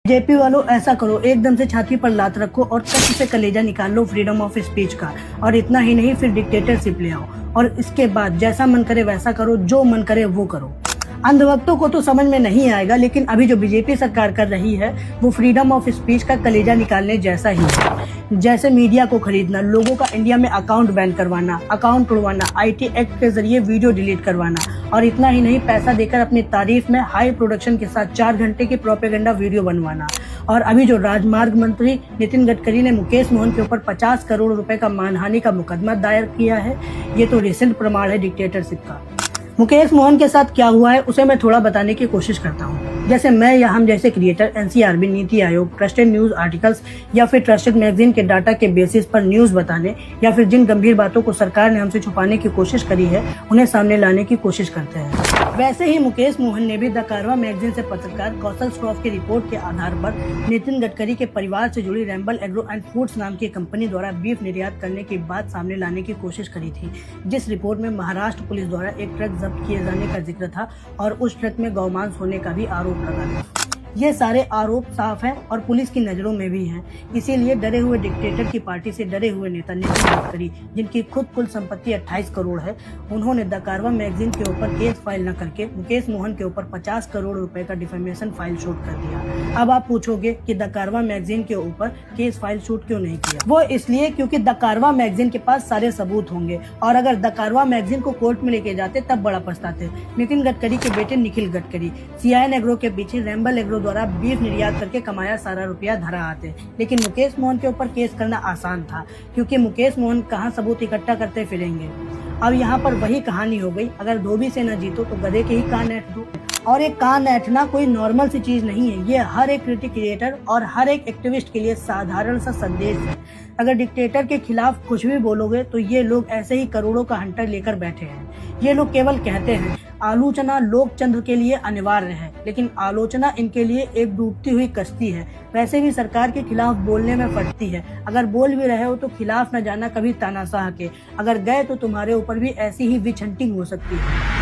JP वालों ऐसा करो, एकदम से छाती पर लात रखो और कच्चे से कलेजा निकाल लो फ्रीडम ऑफ स्पीच का। और इतना ही नहीं, फिर डिक्टेटरशिप ले आओ और इसके बाद जैसा मन करे वैसा करो, जो मन करे वो करो। अंधभक्तों को तो समझ में नहीं आएगा, लेकिन अभी जो बीजेपी सरकार कर रही है वो फ्रीडम ऑफ स्पीच का कलेजा निकालने जैसा ही है। जैसे मीडिया को खरीदना, लोगों का इंडिया में अकाउंट बैन करवाना, अकाउंट तोड़वाना, IT एक्ट के जरिए वीडियो डिलीट करवाना, और इतना ही नहीं, पैसा देकर अपनी तारीफ में हाई प्रोडक्शन के साथ 4 घंटे की प्रोपेगेंडा वीडियो बनवाना। और अभी जो राजमार्ग मंत्री नितिन गडकरी ने मुकेश मोहन के ऊपर 50 करोड़ रुपए का मानहानि का मुकदमा दायर किया है, ये तो रिसेंट प्रमाण है डिक्टेटरशिप का। मुकेश मोहन के साथ क्या हुआ है उसे मैं थोड़ा बताने की कोशिश करता हूँ। जैसे मैं या हम जैसे creator NCRB, NITI Aayog, trusted news articles या फिर ट्रस्टेड मैगजीन के डाटा के बेसिस पर न्यूज बताने या फिर जिन गंभीर बातों को सरकार ने हमसे छुपाने की कोशिश करी है उन्हें सामने लाने की कोशिश करते हैं। वैसे ही मुकेश मोहन ने भी द कारवां मैगजीन से पत्रकार कौशल श्रॉफ की रिपोर्ट के आधार पर नितिन गडकरी के परिवार से जुड़ी रैम्बल एग्रो एंड फूड्स नाम की कंपनी द्वारा बीफ निर्यात करने की बात सामने लाने की कोशिश करी थी, जिस रिपोर्ट में महाराष्ट्र पुलिस द्वारा एक ट्रक जब्त किए जाने का जिक्र था और उस ट्रक में गौमांस होने का भी आरोप लगा था। ये सारे आरोप साफ हैं और पुलिस की नजरों में भी हैं। इसीलिए डरे हुए डिक्टेटर की पार्टी से डरे हुए नेता नितिन गडकरी, जिनकी खुद कुल संपत्ति 28 करोड़ है, उन्होंने द कारवां मैगजीन के ऊपर केस फाइल न करके मुकेश मोहन के ऊपर 50 करोड़ रुपए का डिफेमेशन फाइल शूट कर दिया। अब आप पूछोगे कि द कारवां मैगजीन के ऊपर केस फाइल शूट क्यों नहीं किया? वो इसलिए क्योंकि द कारवां मैगजीन के पास सारे सबूत होंगे, और अगर द कारवां मैगजीन को कोर्ट में लेके जाते तब बड़ा पछताते। नितिन गडकरी के बेटे निखिल गडकरी CIN एग्रो के पीछे रैम्बल एग्रो द्वारा बीफ निर्यात करके कमाया सारा रुपया धरा आते, लेकिन मुकेश मोहन के ऊपर केस करना आसान था क्योंकि मुकेश मोहन कहाँ सबूत इकट्ठा करते फिरेंगे। अब यहाँ पर वही कहानी हो गई, अगर धोबी से न जीतो तो गधे के ही कान ऐंठ दो। और एक कान ऐंठना कोई नॉर्मल सी चीज नहीं है, ये हर एक क्रिएटर और हर एक एक्टिविस्ट के लिए साधारण सा संदेश है। अगर डिक्टेटर के खिलाफ कुछ भी बोलोगे तो ये लोग ऐसे ही करोड़ों का हंटर लेकर बैठे हैं। ये लोग केवल कहते हैं आलोचना लोकतंत्र के लिए अनिवार्य है, लेकिन आलोचना इनके लिए एक डूबती हुई कश्ती है। वैसे भी सरकार के खिलाफ बोलने में फटती है, अगर बोल भी रहे हो तो खिलाफ न जाना कभी तानाशाह के, अगर गए तो तुम्हारे ऊपर भी ऐसी ही विच हंटिंग हो सकती है।